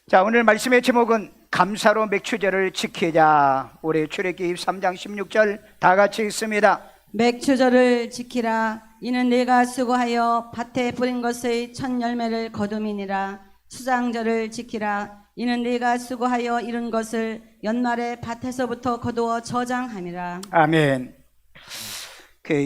자, 오늘 말씀의 제목은 감사로 맥추절을 지키자. 올해 출애굽기 3장 16절 다 같이 읽습니다. 맥추절을 지키라. 이는 내가 수고하여 밭에 뿌린 것의 첫 열매를 거둠이니라. 수장절을 지키라. 이는 내가 수고하여 이룬 것을 연말에 밭에서부터 거두어 저장함이라. 아멘.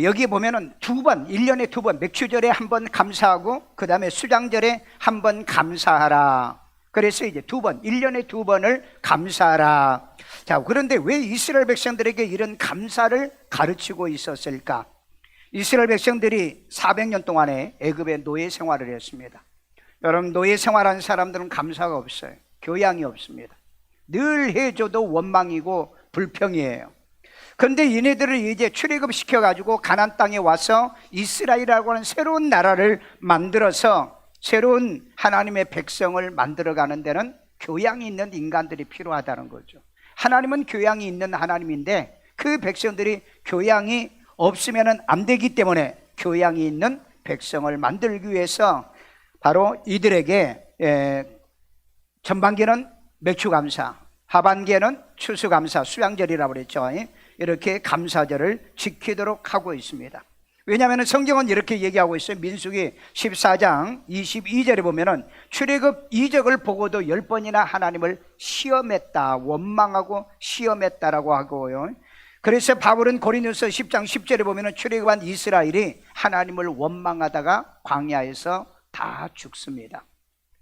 여기 보면은 두 번, 1년에 두 번, 맥추절에 한 번 감사하고 그 다음에 수장절에 한 번 감사하라. 그래서 이제 두 번, 1년에 두 번을 감사하라. 자, 그런데 왜 이스라엘 백성들에게 이런 감사를 가르치고 있었을까? 이스라엘 백성들이 400년 동안에 애굽의 노예 생활을 했습니다. 여러분, 노예 생활한 사람들은 감사가 없어요. 교양이 없습니다. 늘 해줘도 원망이고 불평이에요. 그런데 얘네들을 이제 출애굽시켜가지고 가나안 땅에 와서 이스라엘이라고 하는 새로운 나라를 만들어서 새로운 하나님의 백성을 만들어가는 데는 교양이 있는 인간들이 필요하다는 거죠. 하나님은 교양이 있는 하나님인데 그 백성들이 교양이 없으면 안 되기 때문에 교양이 있는 백성을 만들기 위해서 바로 이들에게 전반기는 맥추감사, 하반기에는 추수감사, 수양절이라고 그랬죠. 이렇게 감사절을 지키도록 하고 있습니다. 왜냐하면 성경은 이렇게 얘기하고 있어요. 민수기 14장 22절에 보면은 출애굽 이적을 보고도 10번이나 하나님을 시험했다, 원망하고 시험했다라고 하고요. 그래서 바울은 고린도서 10장 10절에 보면은 출애굽한 이스라엘이 하나님을 원망하다가 광야에서 다 죽습니다.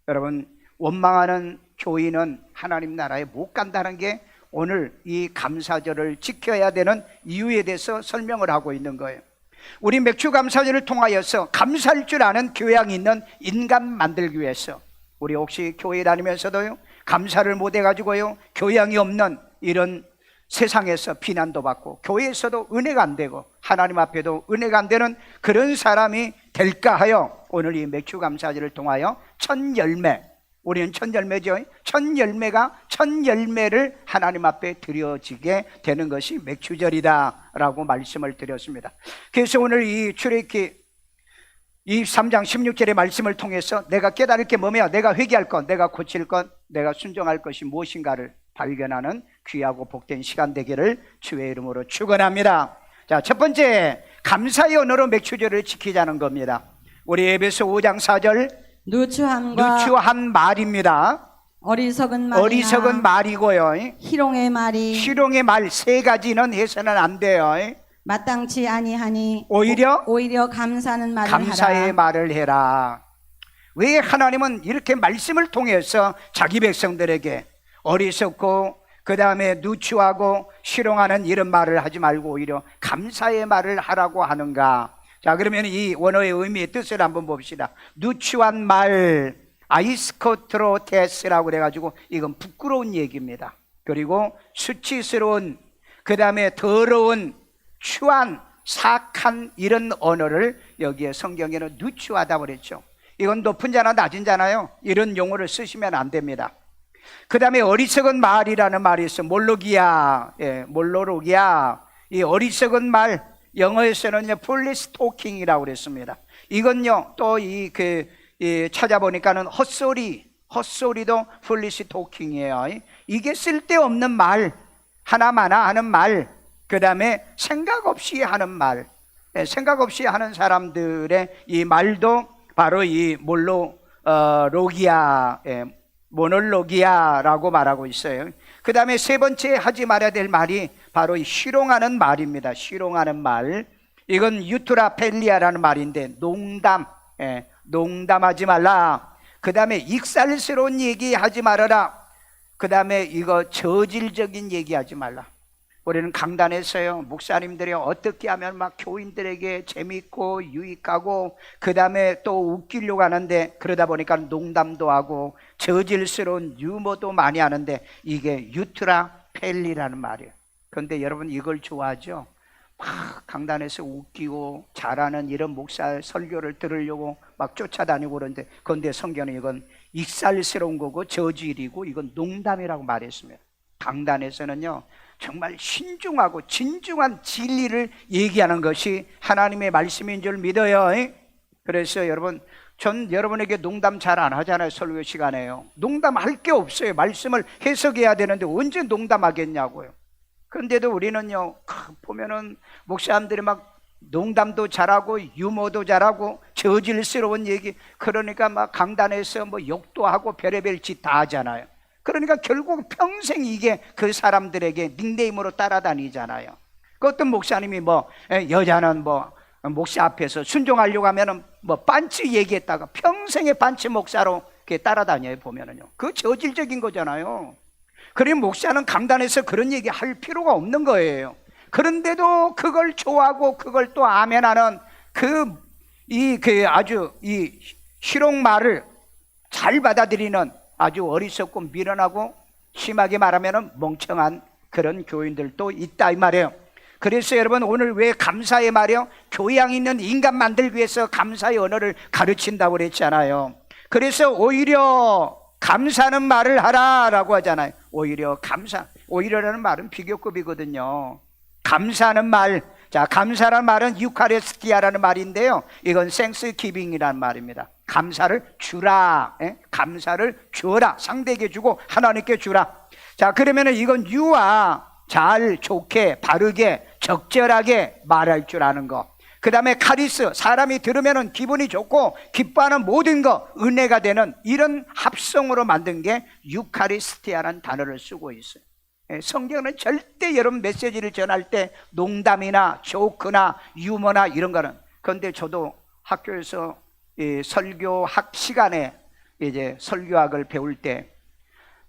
여러분, 원망하는 교인은 하나님 나라에 못 간다는 게 오늘 이 감사절을 지켜야 되는 이유에 대해서 설명을 하고 있는 거예요. 우리 맥추감사절을 통하여서 감사할 줄 아는 교양이 있는 인간 만들기 위해서, 우리 혹시 교회 다니면서도요 감사를 못 해가지고요 교양이 없는 이런 세상에서 비난도 받고 교회에서도 은혜가 안 되고 하나님 앞에도 은혜가 안 되는 그런 사람이 될까 하여 오늘 이 맥추감사절을 통하여 첫 열매, 우리는 첫 열매죠. 첫 열매를 하나님 앞에 드려지게 되는 것이 맥추절이다 라고 말씀을 드렸습니다. 그래서 오늘 이 출애굽기 23장 16절의 말씀을 통해서 내가 깨달을 게 뭐며, 내가 회개할 것, 내가 고칠 것, 내가 순종할 것이 무엇인가를 발견하는 귀하고 복된 시간 되기를 주의 이름으로 축원합니다. 자, 첫 번째, 감사의 언어로 맥추절을 지키자는 겁니다. 우리 에베소 5장 4절, 누추한 말입니다. 어리석은 말이고요. 희롱의 말 세 가지는 해서는 안 돼요. 마땅치 아니하니 오히려 감사의 말을 해라. 왜 하나님은 이렇게 말씀을 통해서 자기 백성들에게 어리석고 그 다음에 누추하고 희롱하는 이런 말을 하지 말고 오히려 감사의 말을 하라고 하는가? 자, 그러면 이 원어의 의미의 뜻을 한번 봅시다. 누추한 말, 아이스코트로테스라고 그래가지고 이건 부끄러운 얘기입니다. 그리고 수치스러운, 그 다음에 더러운, 추한, 사악한 이런 언어를 여기에 성경에는 누추하다고 그랬죠. 이건 높은 자나 낮은 자나요, 이런 용어를 쓰시면 안 됩니다. 그 다음에 어리석은 말이라는 말이 있어요. 몰로기야, 몰로로기야. 이 어리석은 말, 영어에서는요 foolish talking이라고 그랬습니다. 이건요 또 찾아보니까는 헛소리도 foolish talking이에요. 이게 쓸데없는 말, 하나마나 하는 말, 그 다음에 생각 없이 하는 말, 생각 없이 하는 사람들의 이 말도 바로 이 모놀로기아라고 말하고 있어요. 그 다음에 세 번째 하지 말아야 될 말이 바로 이 희롱하는 말입니다. 희롱하는 말, 이건 유트라펠리아라는 말인데 농담하지 말라. 그 다음에 익살스러운 얘기하지 말아라. 그 다음에 이거 저질적인 얘기하지 말라. 우리는 강단에서요 목사님들이 어떻게 하면 막 교인들에게 재밌고 유익하고 그 다음에 또 웃기려고 하는데, 그러다 보니까 농담도 하고 저질스러운 유머도 많이 하는데 이게 유트라펠리라는 말이에요. 그런데 여러분 이걸 좋아하죠? 막 강단에서 웃기고 잘하는 이런 목사 설교를 들으려고 막 쫓아다니고 그러는데, 그런데 성경은 이건 익살스러운 거고 저질이고 이건 농담이라고 말했습니다. 강단에서는요 정말 신중하고 진중한 진리를 얘기하는 것이 하나님의 말씀인 줄 믿어요. 그래서 여러분, 전 여러분에게 농담 잘 안 하잖아요. 설교 시간에요. 농담할 게 없어요. 말씀을 해석해야 되는데 언제 농담하겠냐고요. 그런데도 우리는요, 보면은 목사님들이 막 농담도 잘하고 유머도 잘하고 저질스러운 얘기, 그러니까 막 강단에서 뭐 욕도 하고 별의별 짓 다 하잖아요. 그러니까 결국 평생 이게 그 사람들에게 닉네임으로 따라다니잖아요. 그 어떤 목사님이 뭐 여자는 뭐 목사 앞에서 순종하려고 하면은 뭐 반치 얘기했다가 평생의 반치 목사로 이렇게 따라다녀요. 보면은요, 그 저질적인 거잖아요. 그러니 목사는 강단에서 그런 얘기 할 필요가 없는 거예요. 그런데도 그걸 좋아하고 그걸 또 아멘하는 아주 이 희롱말을 잘 받아들이는 아주 어리석고 미련하고 심하게 말하면 멍청한 그런 교인들도 있다 이 말이에요. 그래서 여러분, 오늘 왜 감사의 말이요, 교양 있는 인간 만들기 위해서 감사의 언어를 가르친다고 그랬잖아요. 그래서 오히려 감사는 말을 하라라고 하잖아요. 오히려 오히려라는 말은 비교급이거든요. 감사하는 말, 자, 감사라는 말은 유카리스티아라는 말인데요, 이건 생스기빙이라는 말입니다. 감사를 주라, 감사를 주어라, 상대에게 주고 하나님께 주라. 자, 그러면은 이건 유와 잘, 좋게, 바르게, 적절하게 말할 줄 아는 거. 그 다음에 카리스, 사람이 들으면은 기분이 좋고 기뻐하는 모든 거, 은혜가 되는 이런 합성으로 만든 게 유카리스티아라는 단어를 쓰고 있어요. 성경은 절대 여러분 메시지를 전할 때 농담이나 조크나 유머나 이런 거는, 그런데 저도 학교에서 설교학 시간에 이제 설교학을 배울 때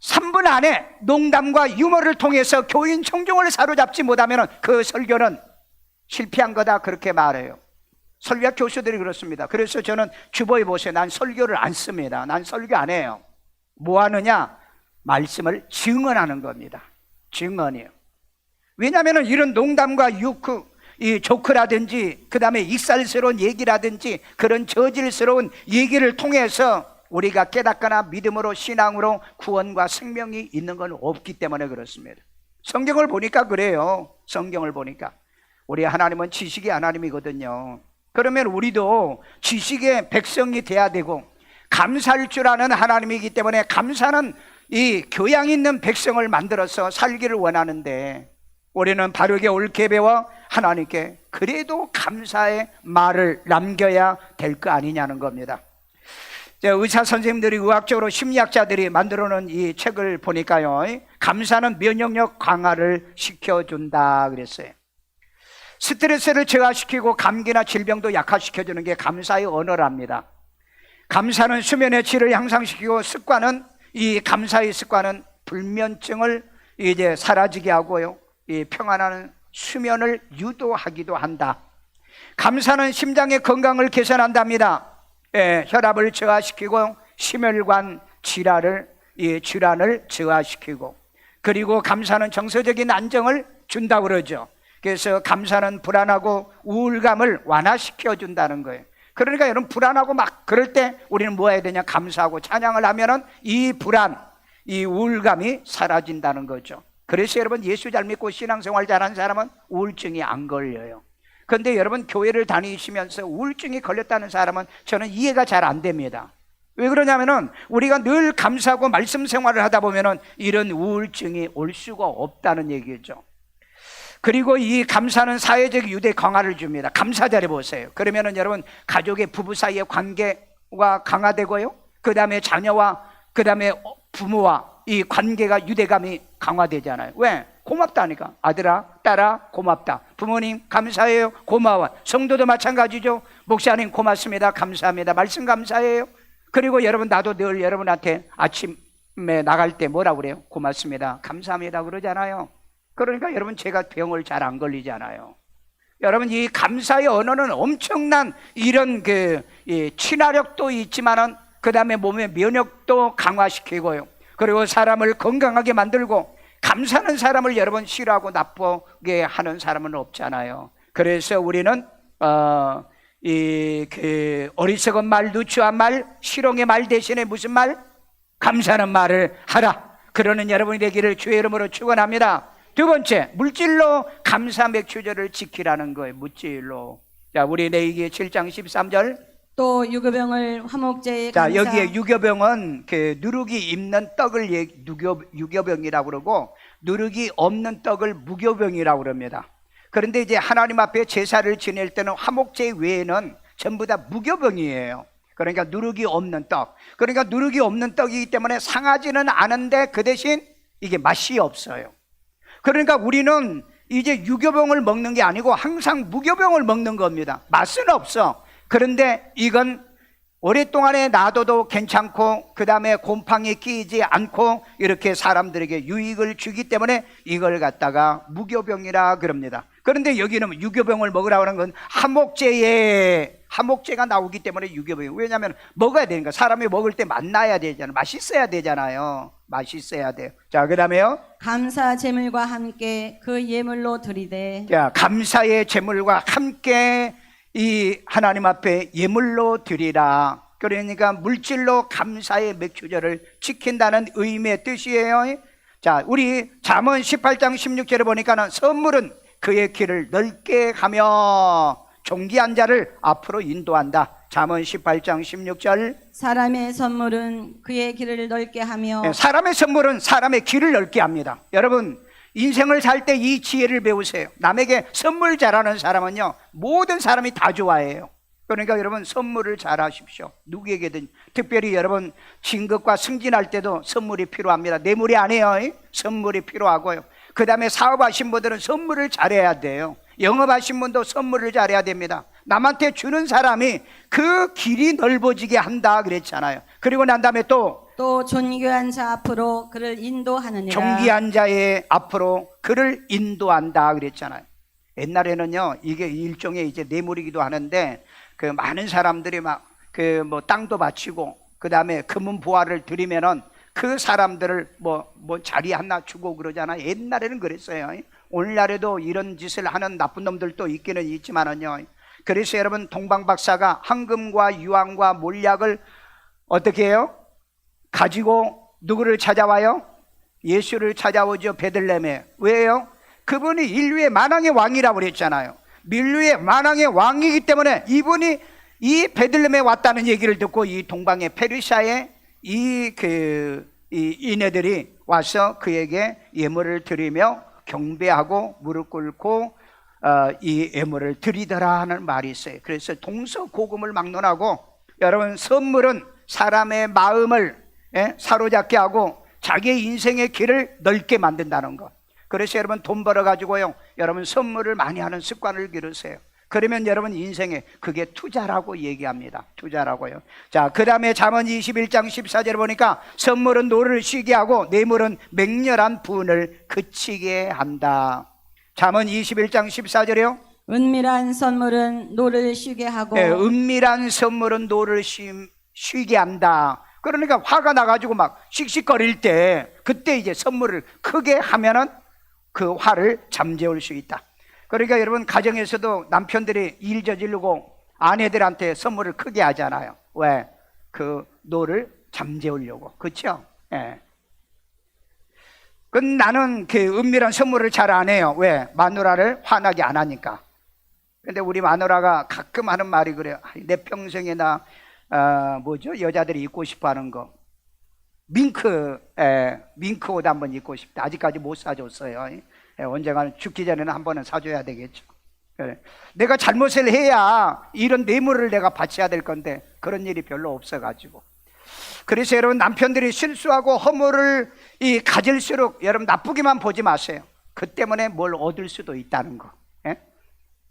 3분 안에 농담과 유머를 통해서 교인 청중을 사로잡지 못하면 그 설교는 실패한 거다, 그렇게 말해요. 설교학 교수들이 그렇습니다. 그래서 저는 주보에 보세요. 난 설교를 안 씁니다. 난 설교 안 해요. 뭐 하느냐? 말씀을 증언하는 겁니다. 증언이에요. 왜냐하면 이런 농담과 이 조크라든지 그 다음에 익살스러운 얘기라든지 그런 저질스러운 얘기를 통해서 우리가 깨닫거나 믿음으로 신앙으로 구원과 생명이 있는 건 없기 때문에 그렇습니다. 성경을 보니까 그래요. 성경을 보니까 우리 하나님은 지식의 하나님이거든요. 그러면 우리도 지식의 백성이 돼야 되고 감사할 줄 아는 하나님이기 때문에 감사는 이 교양 있는 백성을 만들어서 살기를 원하는데, 우리는 바르게 옳게 배워 하나님께 그래도 감사의 말을 남겨야 될 거 아니냐는 겁니다. 의사 선생님들이, 의학적으로 심리학자들이 만들어 놓은 이 책을 보니까요, 감사는 면역력 강화를 시켜준다 그랬어요. 스트레스를 저하시키고 감기나 질병도 약화시켜주는 게 감사의 언어랍니다. 감사는 수면의 질을 향상시키고 이 감사의 습관은 불면증을 이제 사라지게 하고요, 이 평안한 수면을 유도하기도 한다. 감사는 심장의 건강을 개선한답니다. 혈압을 저하시키고 심혈관 질환을 저하시키고, 그리고 감사는 정서적인 안정을 준다고 그러죠. 그래서 감사는 불안하고 우울감을 완화시켜 준다는 거예요. 그러니까 여러분, 불안하고 막 그럴 때 우리는 뭐 해야 되냐? 감사하고 찬양을 하면은 이 불안, 이 우울감이 사라진다는 거죠. 그래서 여러분, 예수 잘 믿고 신앙생활 잘하는 사람은 우울증이 안 걸려요. 그런데 여러분, 교회를 다니시면서 우울증이 걸렸다는 사람은 저는 이해가 잘 안 됩니다. 왜 그러냐면은 우리가 늘 감사하고 말씀 생활을 하다 보면은 이런 우울증이 올 수가 없다는 얘기죠. 그리고 이 감사는 사회적 유대 강화를 줍니다. 감사 잘해 보세요. 그러면은 여러분, 가족의 부부 사이의 관계가 강화되고요, 그 다음에 자녀와 그 다음에 부모와 이 관계가 유대감이 강화되잖아요. 왜? 고맙다니까. 아들아, 딸아, 고맙다. 부모님 감사해요, 고마워. 성도도 마찬가지죠. 목사님 고맙습니다, 감사합니다, 말씀 감사해요. 그리고 여러분, 나도 늘 여러분한테 아침에 나갈 때 뭐라고 그래요? 고맙습니다, 감사합니다 그러잖아요. 그러니까 여러분, 제가 병을 잘 안 걸리잖아요. 여러분, 이 감사의 언어는 엄청난 이런 친화력도 있지만은 그 다음에 몸의 면역도 강화시키고요, 그리고 사람을 건강하게 만들고, 감사하는 사람을 여러분 싫어하고 나쁘게 하는 사람은 없잖아요. 그래서 우리는 어리석은 말, 누추한 말, 실용의 말 대신에 무슨 말? 감사하는 말을 하라. 그러는 여러분이 되기를 주의 이름으로 축원합니다. 두 번째, 물질로 감사 맥주절을 지키라는 거예요. 물질로. 자, 우리 레위기 7장 13절 또 유교병을 화목제에 자, 감사. 여기에 유교병은 그 누룩이 있는 떡을 유교병이라고 그러고 누룩이 없는 떡을 무교병이라고 그럽니다. 그런데 이제 하나님 앞에 제사를 지낼 때는 화목제 외에는 전부 다 무교병이에요. 그러니까 누룩이 없는 떡. 그러니까 누룩이 없는 떡이기 때문에 상하지는 않은데 그 대신 이게 맛이 없어요. 그러니까 우리는 이제 유교병을 먹는 게 아니고 항상 무교병을 먹는 겁니다. 맛은 없어. 그런데 이건 오랫동안에 놔둬도 괜찮고 그 다음에 곰팡이 끼지 않고 이렇게 사람들에게 유익을 주기 때문에 이걸 갖다가 무교병이라 그럽니다. 그런데 여기는 유교병을 먹으라고 하는 건 화목제가 나오기 때문에 유교병. 왜냐하면 먹어야 되니까 사람이 먹을 때 맛나야 되잖아요. 맛있어야 되잖아요. 맛있어야 돼요. 자, 그 다음에요. 감사 제물과 함께 그 예물로 드리되. 자, 감사의 제물과 함께 이 하나님 앞에 예물로 드리라. 그러니까 물질로 감사의 맥주절을 지킨다는 의미의 뜻이에요. 자, 우리 잠언 18장 16절에 보니까는 선물은 그의 길을 넓게 가며 존귀한 자를 앞으로 인도한다. 잠언 18장 16절. 사람의 선물은 그의 길을 넓게 하며. 사람의 선물은 사람의 길을 넓게 합니다. 여러분, 인생을 살 때 이 지혜를 배우세요. 남에게 선물 잘하는 사람은요, 모든 사람이 다 좋아해요. 그러니까 여러분, 선물을 잘하십시오. 누구에게든. 특별히 여러분 진급과 승진할 때도 선물이 필요합니다. 뇌물이 아니에요. 선물이 필요하고요. 그 다음에 사업하신 분들은 선물을 잘해야 돼요. 영업하신 분도 선물을 잘해야 됩니다. 남한테 주는 사람이 그 길이 넓어지게 한다 그랬잖아요. 그리고 난 다음에 또 존귀한 자 앞으로 그를 인도하느니라. 존귀한 자의 앞으로 그를 인도한다 그랬잖아요. 옛날에는요, 이게 일종의 이제 뇌물이기도 하는데 그 많은 사람들이 막 그 뭐 땅도 바치고 그 다음에 금은 보화를 드리면은 그 사람들을 뭐 자리 하나 주고 그러잖아요. 옛날에는 그랬어요. 오늘날에도 이런 짓을 하는 나쁜 놈들도 있기는 있지만은요. 그래서 여러분, 동방박사가 황금과 유황과 몰약을 어떻게 해요? 가지고 누구를 찾아와요? 예수를 찾아오죠. 베들레헴에. 왜요? 그분이 인류의 만왕의 왕이라고 그랬잖아요. 인류의 만왕의 왕이기 때문에 이분이 이 베들레헴에 왔다는 얘기를 듣고 이 동방의 페르시아의 이네들이 와서 그에게 예물을 드리며 경배하고 무릎 꿇고 이 예물을 드리더라 하는 말이 있어요. 그래서 동서고금을 막론하고, 여러분, 선물은 사람의 마음을 사로잡게 하고 자기의 인생의 길을 넓게 만든다는 것. 그래서 여러분, 돈 벌어 가지고요, 여러분 선물을 많이 하는 습관을 기르세요. 그러면 여러분 인생에 그게 투자라고 얘기합니다. 투자라고요. 자, 그 다음에 잠언 21장 14절에 보니까 선물은 노를 쉬게 하고 뇌물은 맹렬한 분을 그치게 한다. 잠언 21장 14절이요. 은밀한 선물은 노를 쉬게 하고. 은밀한 선물은 노를 쉬게 한다. 그러니까 화가 나가지고 막 씩씩거릴 때 그때 이제 선물을 크게 하면은 그 화를 잠재울 수 있다. 그러니까 여러분, 가정에서도 남편들이 일 저지르고 아내들한테 선물을 크게 하잖아요. 왜? 그 노를 잠재우려고. 그렇죠? 예. 나는 그 은밀한 선물을 잘 안 해요. 왜? 마누라를 화나게 안 하니까. 근데 우리 마누라가 가끔 하는 말이 그래요. 내 평생에 여자들이 입고 싶어 하는 거. 밍크 옷 한번 입고 싶다. 아직까지 못 사줬어요. 언젠가는 죽기 전에는 한 번은 사줘야 되겠죠. 그래. 내가 잘못을 해야 이런 뇌물을 내가 바쳐야 될 건데 그런 일이 별로 없어가지고. 그래서 여러분, 남편들이 실수하고 허물을 가질수록 여러분 나쁘게만 보지 마세요. 그 때문에 뭘 얻을 수도 있다는 거.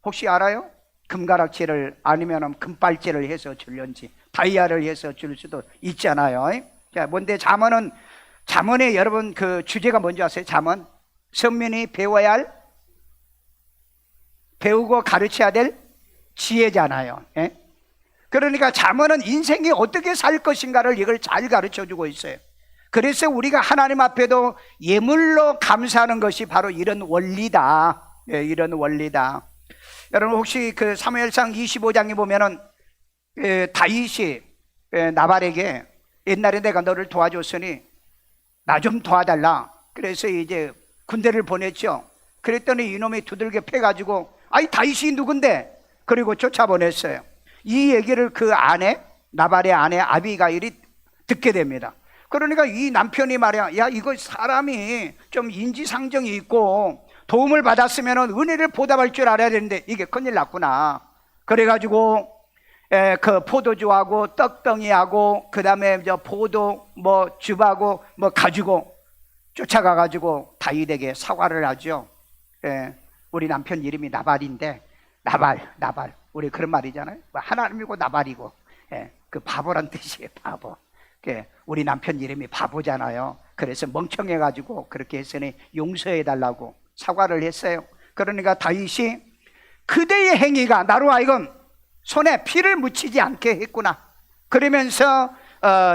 혹시 알아요? 금가락지를 아니면 금발찌를 해서 줄는지 다이아를 해서 줄 수도 있잖아요. 자, 뭔데 잠언에 여러분 그 주제가 뭔지 아세요? 잠언 선민이 배우고 가르쳐야 될 지혜잖아요. 그러니까 잠언은 인생이 어떻게 살 것인가를 이걸 잘 가르쳐주고 있어요. 그래서 우리가 하나님 앞에도 예물로 감사하는 것이 바로 이런 원리다. 이런 원리다. 여러분, 혹시 그 사무엘상 25장에 보면은 다윗이 나발에게 옛날에 내가 너를 도와줬으니 나 좀 도와달라. 그래서 이제 군대를 보냈죠. 그랬더니 이놈이 두들겨 패가지고 아이 다윗이 누군데? 그리고 쫓아보냈어요. 이 얘기를 그 아내, 나발의 아내 아비가일이 듣게 됩니다. 그러니까 이 남편이 말이야, 야, 이거 사람이 좀 인지상정이 있고 도움을 받았으면 은혜를 보답할 줄 알아야 되는데 이게 큰일 났구나. 그래가지고 그 포도주하고 떡덩이하고 그 다음에 저 포도 뭐 즙하고 뭐 가지고 쫓아가가지고 다윗에게 사과를 하죠. 우리 남편 이름이 나발인데 나발 우리 그런 말이잖아요. 하나님이고 나발이고 그 바보란 뜻이에요. 바보. 우리 남편 이름이 바보잖아요. 그래서 멍청해가지고 그렇게 했으니 용서해달라고 사과를 했어요. 그러니까 다윗이 그대의 행위가 나로 하여금 손에 피를 묻히지 않게 했구나. 그러면서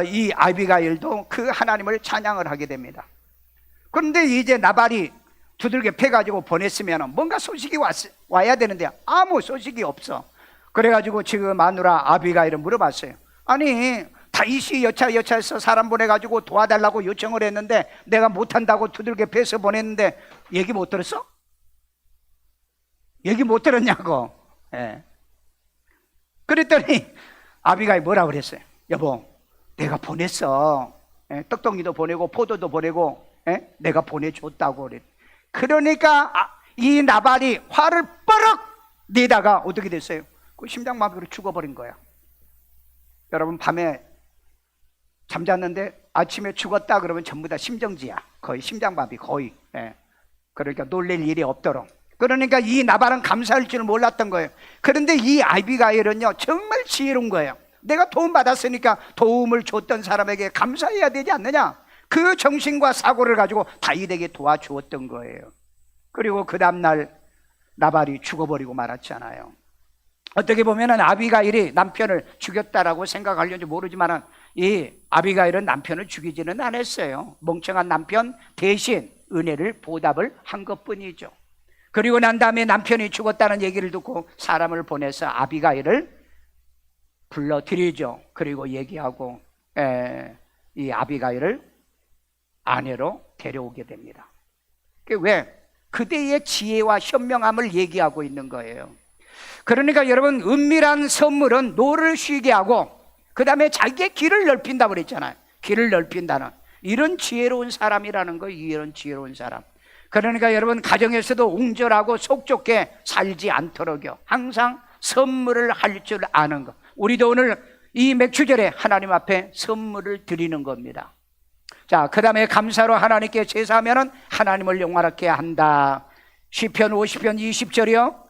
이 아비가일도 그 하나님을 찬양을 하게 됩니다. 그런데 이제 나발이 두들겨 패가지고 보냈으면 뭔가 소식이 와야 되는데 아무 소식이 없어. 그래가지고 지금 마누라 아비가일은 물어봤어요. 아니 다윗이 여차여차해서 사람 보내가지고 도와달라고 요청을 했는데 내가 못한다고 두들겨 패서 보냈는데 얘기 못 들었어? 얘기 못 들었냐고. 그랬더니 아비가일 뭐라 그랬어요? 여보, 내가 보냈어. 떡덩이도 보내고 포도도 보내고 내가 보내줬다고 그래. 그러니까 이 나발이 화를 뻐럭 내다가 어떻게 됐어요? 그 심장마비로 죽어버린 거야. 여러분 밤에 잠잤는데 아침에 죽었다 그러면 전부 다 심정지야. 거의 심장마비 거의. 그러니까 놀랄 일이 없도록. 그러니까 이 나발은 감사할 줄 몰랐던 거예요. 그런데 이 아비가일은요 정말 지혜로운 거예요. 내가 도움 받았으니까 도움을 줬던 사람에게 감사해야 되지 않느냐. 그 정신과 사고를 가지고 다윗에게 도와주었던 거예요. 그리고 그 다음날 나발이 죽어버리고 말았잖아요. 어떻게 보면 아비가일이 남편을 죽였다라고 생각하려는지 모르지만 이 아비가일은 남편을 죽이지는 않았어요. 멍청한 남편 대신 은혜를 보답을 한 것뿐이죠. 그리고 난 다음에 남편이 죽었다는 얘기를 듣고 사람을 보내서 아비가일을 불러들이죠. 그리고 얘기하고 이 아비가일을 아내로 데려오게 됩니다. 왜? 그대의 지혜와 현명함을 얘기하고 있는 거예요. 그러니까 여러분 은밀한 선물은 노를 쉬게 하고 그 다음에 자기의 길을 넓힌다고 그랬잖아요. 길을 넓힌다는 이런 지혜로운 사람이라는 거예요. 이런 지혜로운 사람. 그러니까 여러분 가정에서도 옹졸하고 속 좁게 살지 않도록요 항상 선물을 할 줄 아는 것. 우리도 오늘 이 맥주절에 하나님 앞에 선물을 드리는 겁니다. 자, 그 다음에 감사로 하나님께 제사하면 하나님을 영화롭게 한다. 시편 50편 20절이요.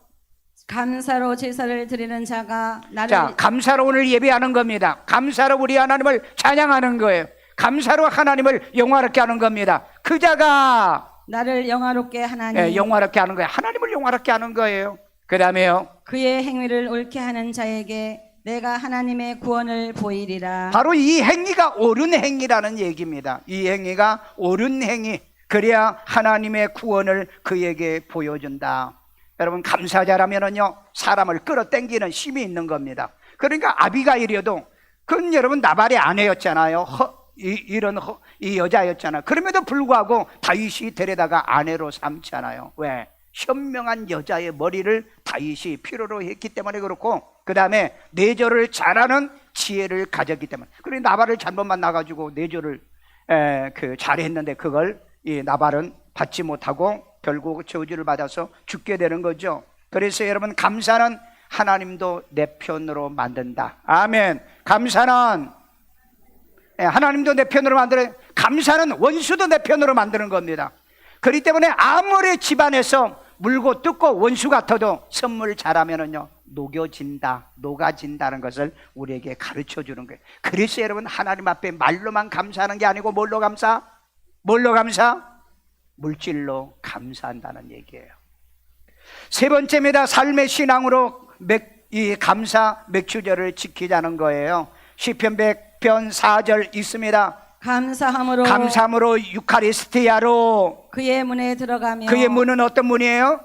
감사로 제사를 드리는 자가 나를. 자, 감사로 오늘 예배하는 겁니다. 감사로 우리 하나님을 찬양하는 거예요. 감사로 하나님을 영화롭게 하는 겁니다. 그 자가 나를 영화롭게 하나니. 영화롭게 하는 거예요. 하나님을 영화롭게 하는 거예요. 그 다음에요. 그의 행위를 옳게 하는 자에게 내가 하나님의 구원을 보이리라. 바로 이 행위가 옳은 행위라는 얘기입니다. 이 행위가 옳은 행위. 그래야 하나님의 구원을 그에게 보여준다. 여러분 감사자라면은요 사람을 끌어당기는 힘이 있는 겁니다. 그러니까 아비가일이어도 그건 여러분 나발의 아내였잖아요. 이 여자였잖아요. 그럼에도 불구하고 다윗이 데려다가 아내로 삼잖아요. 왜? 현명한 여자의 머리를 다윗이 필요로 했기 때문에 그렇고 그 다음에 내조를 잘하는 지혜를 가졌기 때문에. 그리고 나발을 잘못 만나가지고 내조를 잘했는데 그걸 이 나발은 받지 못하고 결국 저주를 받아서 죽게 되는 거죠. 그래서 여러분 감사는 하나님도 내 편으로 만든다. 아멘. 감사는 하나님도 내 편으로 만들어요. 감사는 원수도 내 편으로 만드는 겁니다. 그렇기 때문에 아무리 집안에서 물고 뜯고 원수 같아도 선물 잘하면은요 녹아진다는 것을 우리에게 가르쳐 주는 거예요. 그래서 여러분 하나님 앞에 말로만 감사하는 게 아니고 뭘로 감사? 물질로 감사한다는 얘기예요. 세 번째입니다. 삶의 신앙으로 이 감사 맥주절을 지키자는 거예요. 시편 100편 4절 있습니다. 감사함으로 유카리스티아로 그의 문에 들어가며. 그의 문은 어떤 문이에요?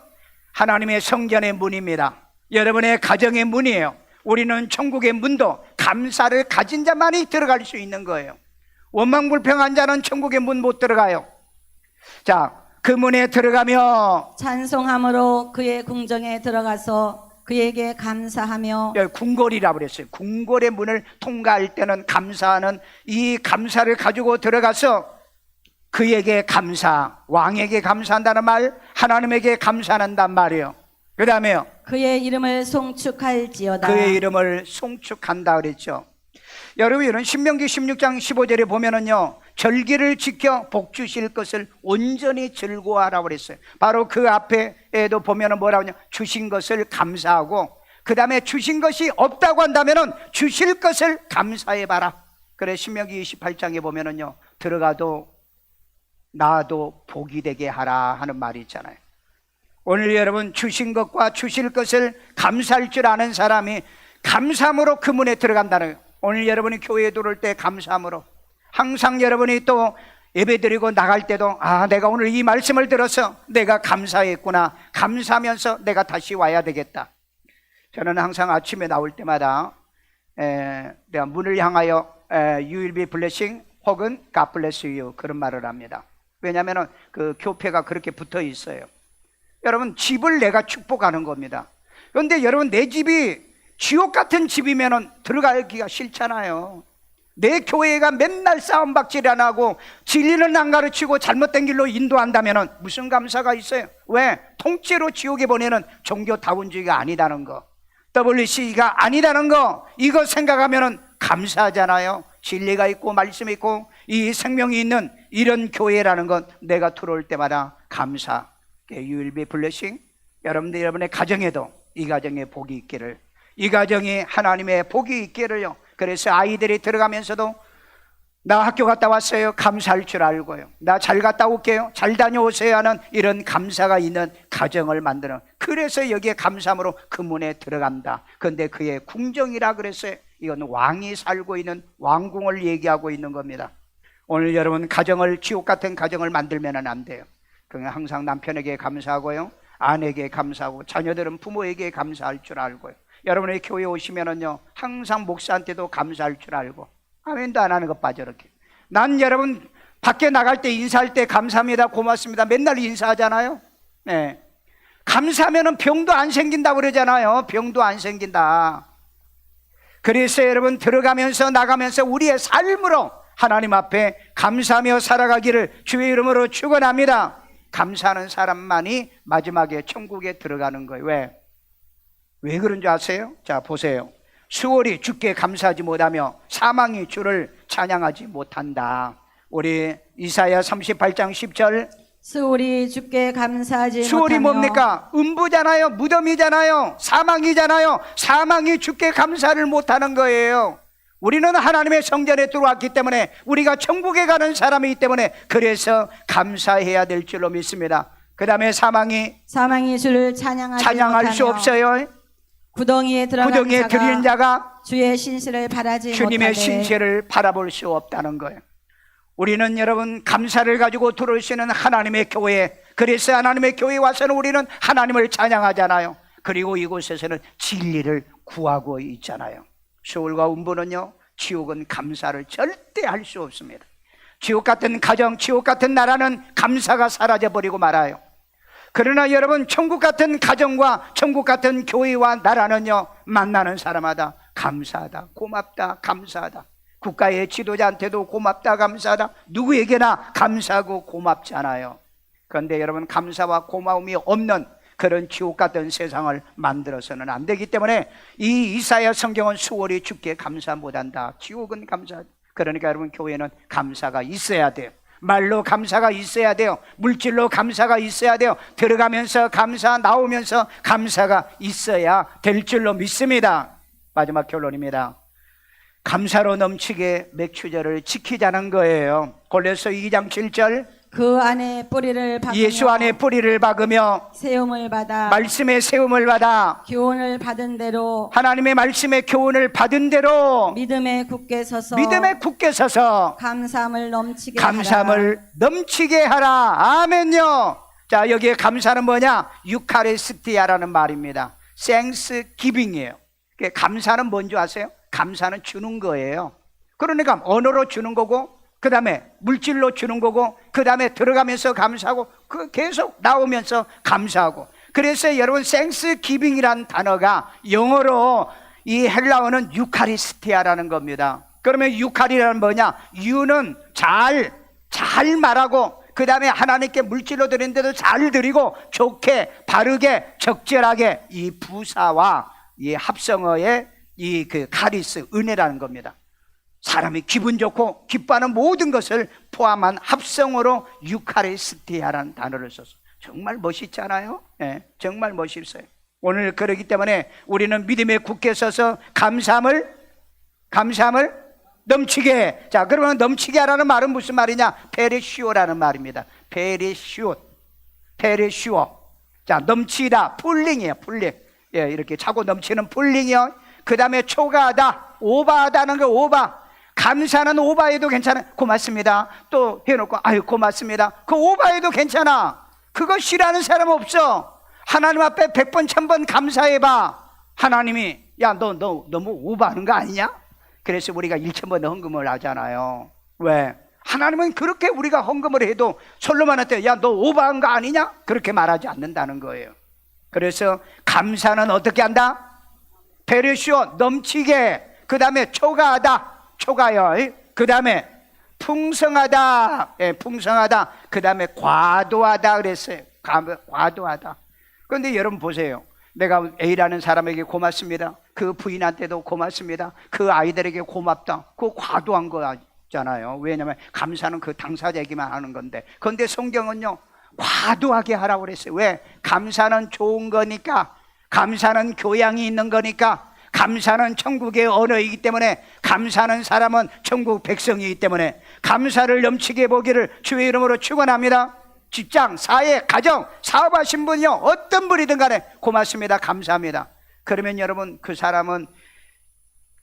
하나님의 성전의 문입니다. 여러분의 가정의 문이에요. 우리는 천국의 문도 감사를 가진 자만이 들어갈 수 있는 거예요. 원망불평한 자는 천국의 문 못 들어가요. 자, 그 문에 들어가며 찬송함으로 그의 궁정에 들어가서 그에게 감사하며 여기 궁궐이라고 그랬어요. 궁궐의 문을 통과할 때는 감사하는 이 감사를 가지고 들어가서 그에게 감사, 왕에게 감사한다는 말, 하나님에게 감사한단 말이에요. 그 다음에요, 그의 이름을 송축할지어다. 그의 이름을 송축한다 그랬죠. 여러분, 이런 신명기 16장 15절에 보면은요, 절기를 지켜 복 주실 것을 온전히 즐거워하라고 그랬어요. 바로 그 앞에도 보면은 뭐라고 하냐, 주신 것을 감사하고, 그 다음에 주신 것이 없다고 한다면은 주실 것을 감사해봐라. 그래 신명기 28장에 보면은요, 들어가도 나도 복이 되게 하라 하는 말이 있잖아요. 오늘 여러분, 주신 것과 주실 것을 감사할 줄 아는 사람이 감사함으로 그 문에 들어간다는 거예요. 오늘 여러분이 교회에 들어올 때 감사함으로, 항상 여러분이 또 예배드리고 나갈 때도 내가 오늘 이 말씀을 들어서 내가 감사했구나, 감사하면서 내가 다시 와야 되겠다. 저는 항상 아침에 나올 때마다 내가 문을 향하여 You will be blessing 혹은 God bless you 그런 말을 합니다. 왜냐하면 그 교패가 그렇게 붙어 있어요. 여러분, 집을 내가 축복하는 겁니다. 그런데 여러분, 내 집이 지옥 같은 집이면 들어가기가 싫잖아요. 내 교회가 맨날 싸움박질 안 하고 진리는 안 가르치고 잘못된 길로 인도한다면 무슨 감사가 있어요? 왜? 통째로 지옥에 보내는 종교다운주의가 아니다는 거, WC가 아니다는 거, 이거 생각하면 감사하잖아요. 진리가 있고 말씀이 있고 이 생명이 있는 이런 교회라는 건 내가 들어올 때마다 감사. You will be blessing. 여러분의 가정에도 이 가정에 복이 있기를, 이 가정이 하나님의 복이 있기를요. 그래서 아이들이 들어가면서도 나 학교 갔다 왔어요, 감사할 줄 알고요. 나 잘 갔다 올게요, 잘 다녀오세요 하는 이런 감사가 있는 가정을 만드는, 그래서 여기에 감사함으로 그 문에 들어간다. 그런데 그의 궁정이라 그랬어요. 이건 왕이 살고 있는 왕궁을 얘기하고 있는 겁니다. 오늘 여러분, 가정을, 지옥 같은 가정을 만들면 안 돼요. 그냥 항상 남편에게 감사하고요, 아내에게 감사하고, 자녀들은 부모에게 감사할 줄 알고요. 여러분의 교회 오시면은요, 항상 목사한테도 감사할 줄 알고, 아멘도 안 하는 것 빠져 이렇게. 난 여러분 밖에 나갈 때 인사할 때 감사합니다, 고맙습니다 맨날 인사하잖아요. 네. 감사하면은 병도 안 생긴다고 그러잖아요. 병도 안 생긴다. 그래서 여러분, 들어가면서 나가면서 우리의 삶으로 하나님 앞에 감사하며 살아가기를 주의 이름으로 축원합니다. 감사하는 사람만이 마지막에 천국에 들어가는 거예요. 왜 그런 줄 아세요? 자, 보세요. 수월이 주께 감사하지 못하며 사망이 주를 찬양하지 못한다. 우리 이사야 38장 10절. 수월이 주께 감사하지 수월이 못하며. 뭡니까? 음부잖아요. 무덤이잖아요. 사망이잖아요. 사망이 주께 감사를 못하는 거예요. 우리는 하나님의 성전에 들어왔기 때문에, 우리가 천국에 가는 사람이기 때문에, 그래서 감사해야 될 줄로 믿습니다. 그 다음에 사망이 주를 찬양하지 찬양할 못하며 수 없어요. 구덩이에 들어간 구덩이에 들이는 자가 주의 신실을 바라지 주님의 못하되. 신세를 바라볼 수 없다는 거예요. 우리는 여러분, 감사를 가지고 들어올 수 있는 하나님의 교회, 그래서 하나님의 교회에 와서는 우리는 하나님을 찬양하잖아요. 그리고 이곳에서는 진리를 구하고 있잖아요. 수월과 음부는요, 지옥은 감사를 절대 할 수 없습니다. 지옥 같은 가정, 지옥 같은 나라는 감사가 사라져버리고 말아요. 그러나 여러분, 천국 같은 가정과 천국 같은 교회와 나라는요, 만나는 사람마다 감사하다, 고맙다, 감사하다. 국가의 지도자한테도 고맙다, 감사하다. 누구에게나 감사하고 고맙잖아요. 그런데 여러분, 감사와 고마움이 없는 그런 지옥 같은 세상을 만들어서는 안 되기 때문에 이 이사야 성경은 수월이 주께 감사 못한다, 지옥은 감사하다. 그러니까 여러분, 교회는 감사가 있어야 돼요. 말로 감사가 있어야 돼요. 물질로 감사가 있어야 돼요. 들어가면서 감사, 나오면서 감사가 있어야 될 줄로 믿습니다. 마지막 결론입니다. 감사로 넘치게 맥추절을 지키자는 거예요. 골로새 2장 7절. 그 안에 뿌리를 박으며 예수 안에 뿌리를 박으며 세움을 받아 말씀의 세움을 받아 교훈을 받은 대로 하나님의 말씀의 교훈을 받은 대로 믿음에 굳게 서서 감사함을 넘치게 하라. 아멘요. 자, 여기에 감사는 뭐냐? 유카리스티아라는 말입니다. 땡스 기빙이에요. 감사는 뭔지 아세요? 감사는 주는 거예요. 그러니까 언어로 주는 거고, 그 다음에 물질로 주는 거고, 그 다음에 들어가면서 감사하고, 그 계속 나오면서 감사하고, 그래서 여러분 땡스기빙이란 단어가 영어로 이 헬라어는 유카리스티아라는 겁니다. 그러면 유카리라는 뭐냐? 유는 잘 말하고, 그 다음에 하나님께 물질로 드리는데도 잘 드리고, 좋게 바르게 적절하게, 이 부사와 이 합성어의 이 그 카리스, 은혜라는 겁니다. 사람이 기분 좋고 기뻐하는 모든 것을 포함한 합성어로 유카리스티아라는 단어를 썼어요. 정말 멋있잖아요. 네, 정말 멋있어요. 오늘 그러기 때문에 우리는 믿음에 굳게 서서 감사함을 넘치게. 자, 그러면 넘치게 하라는 말은 무슨 말이냐? 페리시오라는 말입니다. 페리시오. 자, 넘치다, 풀링이에요. 풀링. 예, 이렇게 차고 넘치는 풀링이요. 그 다음에 초과하다, 오바하다는 거. 오바. 감사는 오바해도 괜찮아. 고맙습니다. 또 해놓고 아유 고맙습니다. 그 오바해도 괜찮아. 그거 싫어하는 사람 없어. 하나님 앞에 100번 1000번 감사해봐. 하나님이 야 너 너무 오바하는 거 아니냐? 그래서 우리가 1000번 헌금을 하잖아요. 왜? 하나님은 그렇게 우리가 헌금을 해도 솔로몬한테 야 너 오바한 거 아니냐? 그렇게 말하지 않는다는 거예요. 그래서 감사는 어떻게 한다? 베르시오, 넘치게. 그 다음에 초과하다, 초과요. 그 다음에 풍성하다, 예, 풍성하다. 그 다음에 과도하다 그랬어요. 과도하다. 그런데 여러분 보세요. 내가 A라는 사람에게 고맙습니다. 그 부인한테도 고맙습니다. 그 아이들에게 고맙다. 그거 과도한 거잖아요. 왜냐하면 감사는 그 당사자에게만 하는 건데. 그런데 성경은요 과도하게 하라고 그랬어요. 왜? 감사는 좋은 거니까. 감사는 교양이 있는 거니까. 감사는 천국의 언어이기 때문에. 감사하는 사람은 천국 백성이기 때문에 감사를 넘치게 보기를 주의 이름으로 축원합니다. 직장, 사회, 가정, 사업하신 분이요 어떤 분이든 간에 고맙습니다, 감사합니다. 그러면 여러분 그 사람은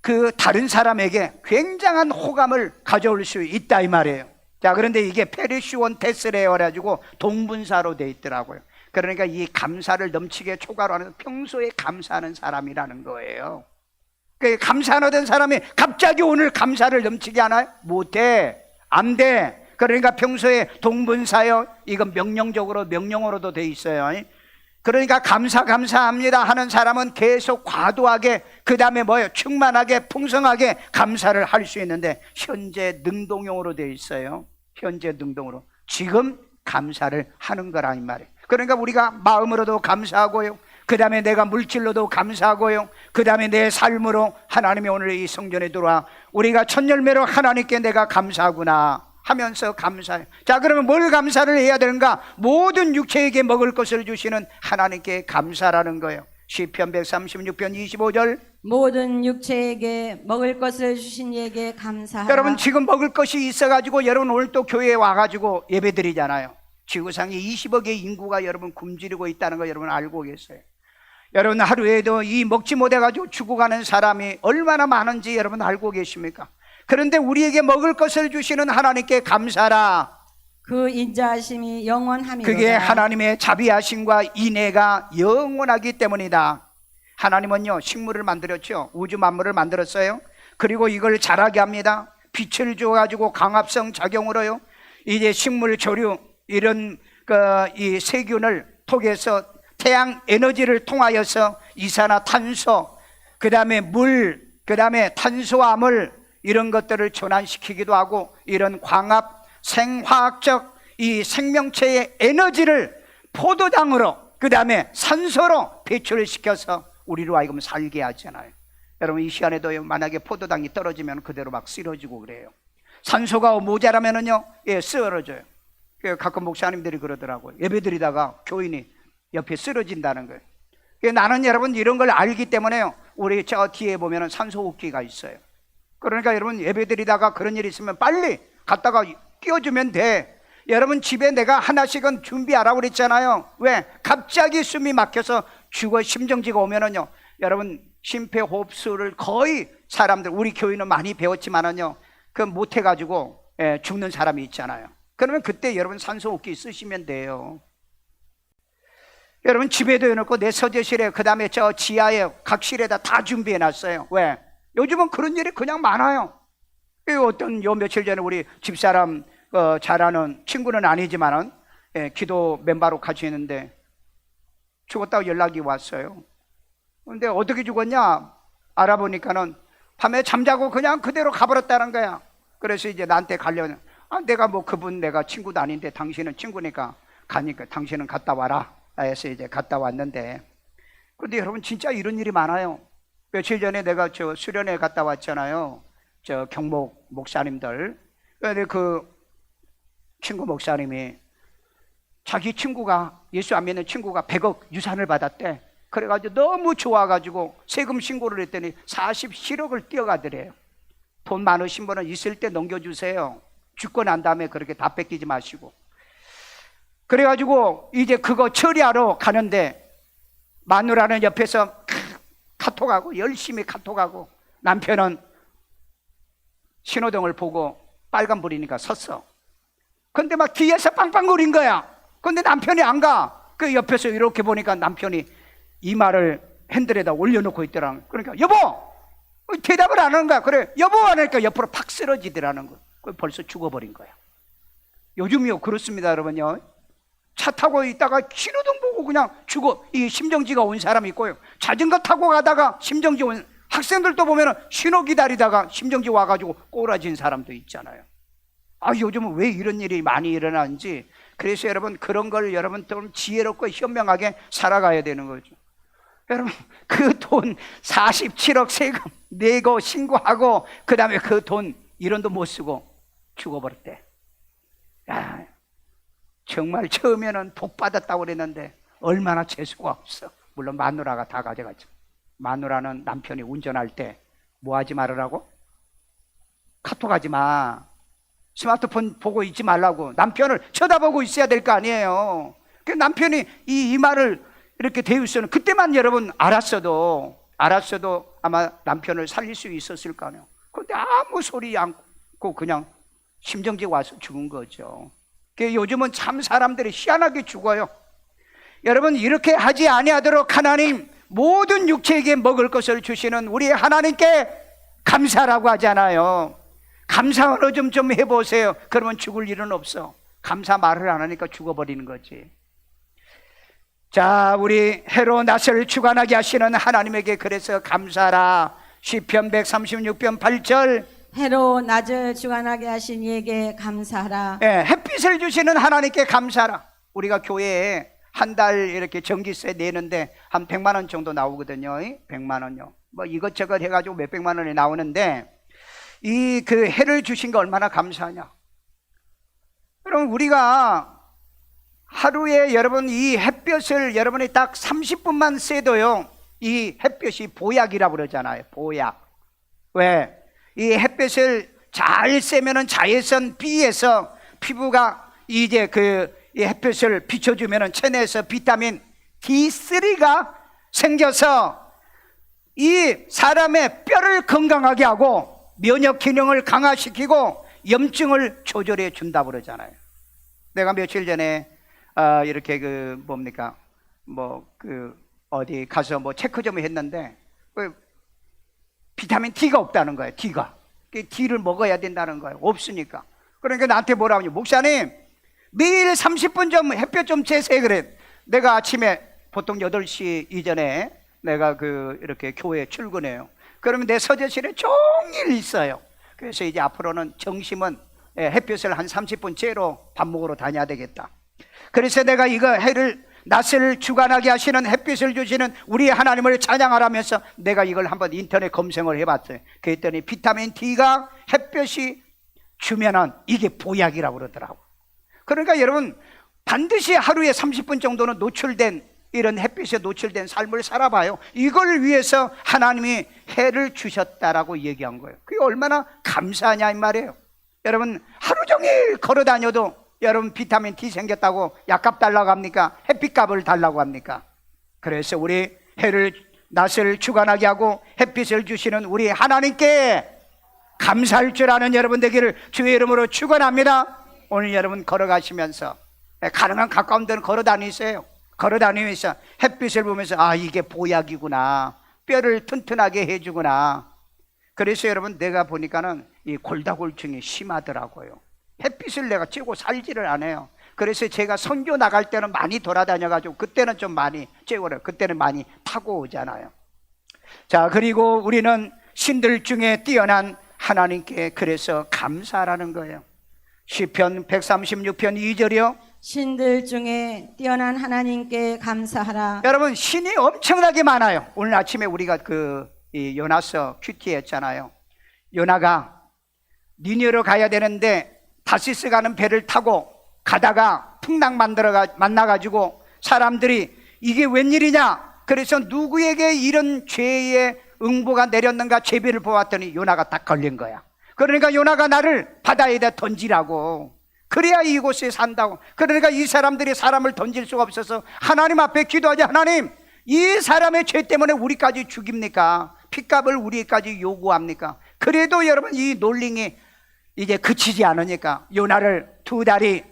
그 다른 사람에게 굉장한 호감을 가져올 수 있다 이 말이에요. 자, 그런데 이게 페리시온 테스레어 가지고 동분사로 돼 있더라고요. 그러니까 이 감사를 넘치게 초과로 하는, 평소에 감사하는 사람이라는 거예요. 그 감사하던 사람이 갑자기 오늘 감사를 넘치게 하나요? 못해, 안 돼. 그러니까 평소에 동분사요, 이건 명령적으로 명령어로도 돼 있어요. 그러니까 감사합니다 하는 사람은 계속 과도하게, 그 다음에 뭐예요? 충만하게, 풍성하게 감사를 할 수 있는데, 현재 능동형으로 돼 있어요. 현재 능동으로 지금 감사를 하는 거라 이 말이에요. 그러니까 우리가 마음으로도 감사하고요, 그 다음에 내가 물질로도 감사하고요, 그 다음에 내 삶으로 하나님이 오늘 이 성전에 들어와 우리가 첫 열매로 하나님께 내가 감사하구나 하면서 감사해요. 자, 그러면 뭘 감사를 해야 되는가? 모든 육체에게 먹을 것을 주시는 하나님께 감사라는 거예요. 시편 136편 25절, 모든 육체에게 먹을 것을 주신 이에게 감사하라. 여러분 지금 먹을 것이 있어가지고 여러분 오늘 또 교회에 와가지고 예배드리잖아요. 지구상에 20억의 인구가 여러분 굶주리고 있다는 거 여러분 알고 계세요? 여러분 하루에도 이 먹지 못해가지고 죽어가는 사람이 얼마나 많은지 여러분 알고 계십니까? 그런데 우리에게 먹을 것을 주시는 하나님께 감사라. 그 인자하심이 영원함이로다. 그게 하나님의 자비하심과 인애가 영원하기 때문이다. 하나님은요 식물을 만들었죠. 우주 만물을 만들었어요. 그리고 이걸 자라게 합니다. 빛을 줘가지고 강합성 작용으로요 이제 식물 조류 이런 이 세균을 통해서 태양 에너지를 통하여서 이산화탄소, 그 다음에 물, 그 다음에 탄수화물 이런 것들을 전환시키기도 하고, 이런 광합 생화학적 이 생명체의 에너지를 포도당으로, 그 다음에 산소로 배출을 시켜서 우리로 하여금 살게 하잖아요. 여러분 이 시간에도 만약에 포도당이 떨어지면 그대로 막 쓰러지고 그래요. 산소가 모자라면은요 쓰러져요. 가끔 목사님들이 그러더라고요. 예배드리다가 교인이 옆에 쓰러진다는 거예요. 나는 여러분 이런 걸 알기 때문에요 우리 저 뒤에 보면은 산소호흡기가 있어요. 그러니까 여러분 예배드리다가 그런 일이 있으면 빨리 갔다가 끼워주면 돼. 여러분 집에 내가 하나씩은 준비하라고 그랬잖아요. 왜? 갑자기 숨이 막혀서 죽어 심정지가 오면은요 여러분 심폐호흡술을 거의 사람들, 우리 교인은 많이 배웠지만은요 그 못해가지고 죽는 사람이 있잖아요. 그러면 그때 여러분 산소호흡기 쓰시면 돼요. 여러분 집에도 해놓고 내 서재실에, 그 다음에 저 지하에 각 실에다 다 준비해놨어요. 왜? 요즘은 그런 일이 그냥 많아요. 어떤 요 며칠 전에 우리 집사람 잘 아는 친구는 아니지만은 기도 멤버로 같이 있는데 죽었다고 연락이 왔어요. 근데 어떻게 죽었냐 알아보니까는 밤에 잠자고 그냥 그대로 가버렸다는 거야. 그래서 이제 나한테 가려면 내가 뭐 그분 내가 친구도 아닌데 당신은 친구니까 가니까 당신은 갔다 와라 해서 이제 갔다 왔는데, 근데 여러분 진짜 이런 일이 많아요. 며칠 전에 내가 저 수련회 갔다 왔잖아요. 저 경목 목사님들. 근데 그 친구 목사님이 자기 친구가 예수 안 믿는 친구가 100억 유산을 받았대. 그래가지고 너무 좋아가지고 세금 신고를 했더니 47억을 떼어가더래요. 돈 많으신 분은 있을 때 넘겨주세요. 죽고 난 다음에 그렇게 다 뺏기지 마시고. 그래가지고 이제 그거 처리하러 가는데 마누라는 옆에서 카톡하고 열심히 카톡하고, 남편은 신호등을 보고 빨간불이니까 섰어. 근데 막 뒤에서 빵빵거린 거야. 근데 남편이 안 가. 그 옆에서 이렇게 보니까 남편이 이마를 핸들에다 올려놓고 있더라는 거야. 그러니까 여보! 대답을 안 하는 거야. 그래 여보 하니까 옆으로 팍 쓰러지더라는 거야. 벌써 죽어버린 거야. 요즘이요 그렇습니다 여러분요. 차 타고 있다가 신호등 보고 그냥 죽어, 이 심정지가 온 사람이 있고요. 자전거 타고 가다가 심정지 온, 학생들도 보면은 신호 기다리다가 심정지 와가지고 꼬라진 사람도 있잖아요. 요즘은 왜 이런 일이 많이 일어나는지. 그래서 여러분 그런 걸 여러분 좀 지혜롭고 현명하게 살아가야 되는 거죠. 여러분 그 돈 47억 세금 내고 신고하고 그 다음에 그 돈 1원도 못 쓰고 죽어버렸대. 야, 정말 처음에는 복 받았다고 그랬는데 얼마나 재수가 없어. 물론 마누라가 다 가져갔죠. 마누라는 남편이 운전할 때 뭐 하지 말으라고? 카톡하지 마, 스마트폰 보고 있지 말라고. 남편을 쳐다보고 있어야 될 거 아니에요. 그 남편이 이 말을 이렇게 대우서는 그때만 여러분 알았어도 아마 남편을 살릴 수 있었을 거 아니에요. 근데 아무 소리 않고 그냥 심정지 와서 죽은 거죠. 요즘은 참 사람들이 희한하게 죽어요. 여러분 이렇게 하지 아니하도록 하나님 모든 육체에게 먹을 것을 주시는 우리 하나님께 감사라고 하잖아요. 감사 언어 좀 해보세요. 그러면 죽을 일은 없어. 감사 말을 안 하니까 죽어버리는 거지. 자, 우리 해로 낯을 주관하게 하시는 하나님에게 그래서 감사라. 시편 136편 8절, 해로 낮을 주관하게 하신 이에게 감사하라. 햇빛을 주시는 하나님께 감사라. 우리가 교회에 한 달 이렇게 전기세 내는데 한 100만 원 정도 나오거든요. 100만 원요. 뭐 이것저것 해가지고 몇백만 원이 나오는데, 이 그 해를 주신 거 얼마나 감사하냐. 그럼 우리가 하루에 여러분 이 햇볕을 여러분이 딱 30분만 쐬도요, 이 햇볕이 보약이라고 그러잖아요. 보약. 왜? 이 햇볕을 잘 쐬면은 자외선 B에서 피부가 이제 이 햇볕을 비춰주면은 체내에서 비타민 D3가 생겨서 이 사람의 뼈를 건강하게 하고 면역 기능을 강화시키고 염증을 조절해 준다고 그러잖아요. 내가 며칠 전에 이렇게 어디 가서 뭐 체크 좀 했는데 비타민 D가 없다는 거예요. D를 먹어야 된다는 거예요. 없으니까. 그러니까 나한테 뭐라고 하냐, 목사님 매일 30분 좀 햇볕 좀 쬐세요. 그래. 내가 아침에 보통 8시 이전에 내가 이렇게 교회에 출근해요. 그러면 내 서재실에 종일 있어요. 그래서 이제 앞으로는 점심은 햇볕을 한 30분 쬐러 밥 먹으러 다녀야 되겠다. 그래서 내가 이거 낯을 주관하게 하시는 햇빛을 주시는 우리 하나님을 찬양하라면서 내가 이걸 한번 인터넷 검색을 해봤어요. 그랬더니 비타민 D가 햇볕이 주면은 이게 보약이라고 그러더라고. 그러니까 여러분 반드시 하루에 30분 정도는 이런 햇빛에 노출된 삶을 살아봐요. 이걸 위해서 하나님이 해를 주셨다라고 얘기한 거예요. 그게 얼마나 감사하냐 이 말이에요. 여러분 하루 종일 걸어 다녀도 여러분 비타민 D 생겼다고 약값 달라고 합니까? 햇빛값을 달라고 합니까? 그래서 우리 낯을 주관하게 하고 햇빛을 주시는 우리 하나님께 감사할 줄 아는 여러분 되기를 주의 이름으로 축원합니다. 오늘 여러분 걸어가시면서 가능한 가까운 데는 걸어 다니세요. 걸어 다니면서 햇빛을 보면서 이게 보약이구나, 뼈를 튼튼하게 해주구나. 그래서 여러분 내가 보니까는 이 골다공증이 심하더라고요. 햇빛을 내가 쬐고 살지를 않아요. 그래서 제가 선교 나갈 때는 많이 돌아다녀가지고 그때는 좀 많이 쬐고요. 그때는 많이 타고 오잖아요. 자, 그리고 우리는 신들 중에 뛰어난 하나님께 그래서 감사하라는 거예요. 시편 136편 2절이요. 신들 중에 뛰어난 하나님께 감사하라. 여러분, 신이 엄청나게 많아요. 오늘 아침에 우리가 이 요나서 큐티 했잖아요. 요나가 니느웨로 가야 되는데 다시스 가는 배를 타고 가다가 풍랑 만나가지고 사람들이 이게 웬일이냐, 그래서 누구에게 이런 죄의 응보가 내렸는가 제비를 보았더니 요나가 딱 걸린 거야. 그러니까 요나가 나를 바다에다 던지라고, 그래야 이곳에 산다고. 그러니까 이 사람들이 사람을 던질 수가 없어서 하나님 앞에 기도하자. 하나님, 이 사람의 죄 때문에 우리까지 죽입니까? 핏값을 우리까지 요구합니까? 그래도 여러분 이 놀림이 이제 그치지 않으니까 요나를 두 다리,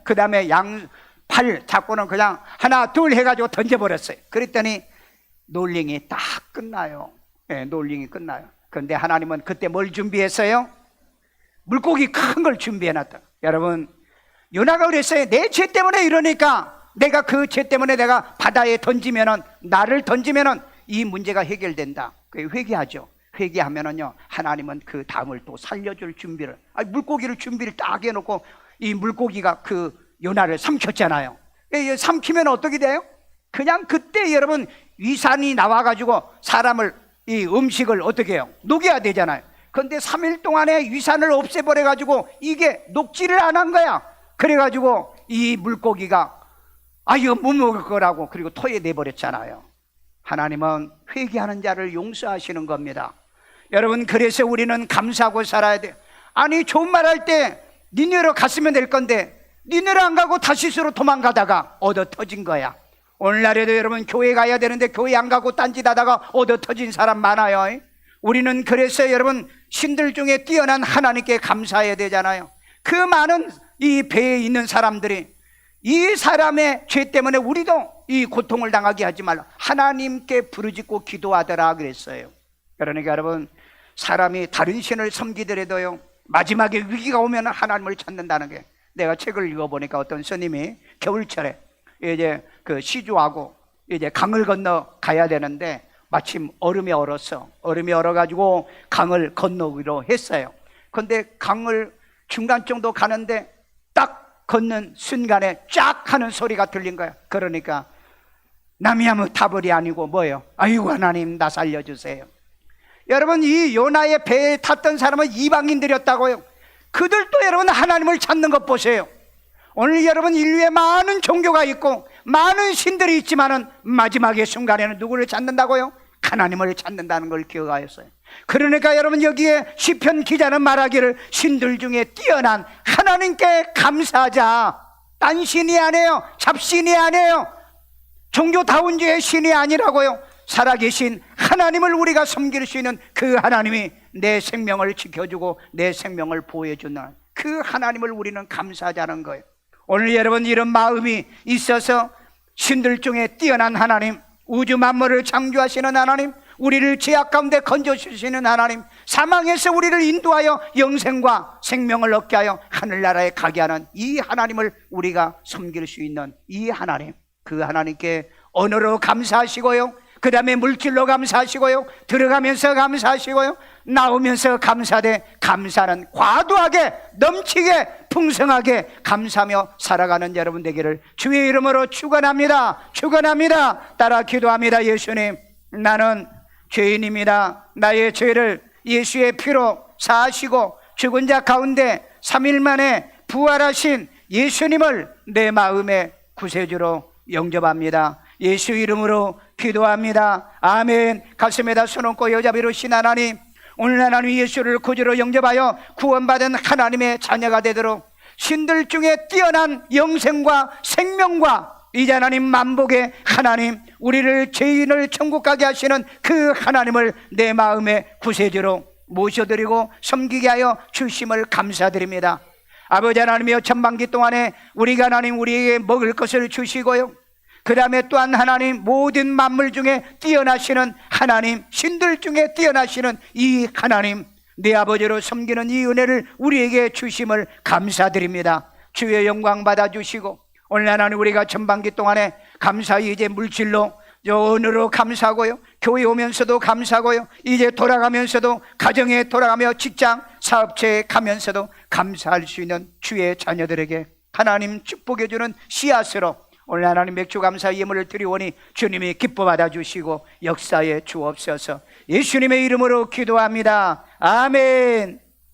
그 다음에 양팔 잡고는 그냥 하나 둘 해가지고 던져버렸어요. 그랬더니 놀림이 딱 끝나요. 놀림이 끝나요. 그런데 하나님은 그때 뭘 준비했어요? 물고기 큰 걸 준비해놨다. 여러분, 요나가 그랬어요. 내 죄 때문에 이러니까 내가 그 죄 때문에 내가 바다에 던지면은, 나를 던지면은 이 문제가 해결된다. 회개하죠. 회개하면은요, 하나님은 그 다음을 또 살려줄 준비를, 물고기를 준비를 딱 해놓고 이 물고기가 그 요나를 삼켰잖아요. 삼키면 어떻게 돼요? 그냥 그때 여러분 위산이 나와가지고 사람을, 이 음식을 어떻게 해요? 녹여야 되잖아요. 그런데 3일 동안에 위산을 없애버려가지고 이게 녹지를 안 한 거야. 그래가지고 이 물고기가 이거 못 먹을 거라고 그리고 토해 내버렸잖아요. 하나님은 회개하는 자를 용서하시는 겁니다. 여러분, 그래서 우리는 감사하고 살아야 돼요. 아니, 좋은 말 할 때 니느웨로 갔으면 될 건데 니느웨로 안 가고 다시스로 도망가다가 얻어 터진 거야. 오늘날에도 여러분 교회 가야 되는데 교회 안 가고 딴짓하다가 얻어 터진 사람 많아요. 우리는 그래서 여러분 신들 중에 뛰어난 하나님께 감사해야 되잖아요. 그 많은 이 배에 있는 사람들이 이 사람의 죄 때문에 우리도 이 고통을 당하게 하지 말라, 하나님께 부르짖고 기도하더라 그랬어요. 그러니까 여러분, 사람이 다른 신을 섬기더라도요, 마지막에 위기가 오면 하나님을 찾는다는 게, 내가 책을 읽어보니까 어떤 스님이 겨울철에 이제 그 시주하고 이제 강을 건너 가야 되는데 마침 얼음이 얼어가지고 강을 건너기로 했어요. 그런데 강을 중간 정도 가는데 딱 걷는 순간에 쫙 하는 소리가 들린 거야. 그러니까 남이야무 타벌이 아니고 뭐예요? 아이고 하나님 나 살려주세요. 여러분, 이 요나의 배에 탔던 사람은 이방인들이었다고요. 그들도 여러분 하나님을 찾는 것 보세요. 오늘 여러분 인류에 많은 종교가 있고 많은 신들이 있지만은 마지막의 순간에는 누구를 찾는다고요? 하나님을 찾는다는 걸 기억하였어요. 그러니까 여러분 여기에 시편 기자는 말하기를 신들 중에 뛰어난 하나님께 감사하자. 딴 신이 아니에요. 잡신이 아니에요. 종교다운주의 신이 아니라고요. 살아계신 하나님을 우리가 섬길 수 있는 그 하나님이 내 생명을 지켜주고 내 생명을 보호해주는 그 하나님을 우리는 감사하자는 거예요. 오늘 여러분 이런 마음이 있어서 신들 중에 뛰어난 하나님, 우주 만물을 창조하시는 하나님, 우리를 죄악 가운데 건져주시는 하나님, 사망에서 우리를 인도하여 영생과 생명을 얻게 하여 하늘나라에 가게 하는 이 하나님을 우리가 섬길 수 있는 이 하나님, 그 하나님께 언어로 감사하시고요, 그 다음에 물질로 감사하시고요, 들어가면서 감사하시고요, 나오면서 감사되 감사는 과도하게 넘치게 풍성하게 감사하며 살아가는 여러분 되기를 주의 이름으로 축원합니다. 축원합니다. 따라 기도합니다. 예수님, 나는 죄인입니다. 나의 죄를 예수의 피로 사하시고 죽은 자 가운데 3일 만에 부활하신 예수님을 내 마음의 구세주로 영접합니다. 예수 이름으로 기도합니다. 아멘. 가슴에다 손 얹고 여자 비로신 하나님, 오늘 하나님 예수를 구주로 영접하여 구원받은 하나님의 자녀가 되도록 신들 중에 뛰어난 영생과 생명과 이제 하나님 만복의 하나님, 우리를 죄인을 천국 가게 하시는 그 하나님을 내 마음의 구세주로 모셔드리고 섬기게 하여 주심을 감사드립니다. 아버지 하나님이여, 천만기 동안에 우리가 하나님 우리에게 먹을 것을 주시고요, 그 다음에 또한 하나님 모든 만물 중에 뛰어나시는 하나님, 신들 중에 뛰어나시는 이 하나님, 내 아버지로 섬기는 이 은혜를 우리에게 주심을 감사드립니다. 주의 영광 받아주시고, 오늘 하나님 우리가 전반기 동안에 감사히 이제 물질로 은으로 감사하고요, 교회 오면서도 감사하고요, 이제 돌아가면서도 가정에 돌아가며 직장 사업체에 가면서도 감사할 수 있는 주의 자녀들에게 하나님 축복해 주는 씨앗으로 오늘 하나님 맥주 감사 예물을 드리오니 주님이 기뻐 받아주시고 역사에 주옵소서. 예수님의 이름으로 기도합니다. 아멘.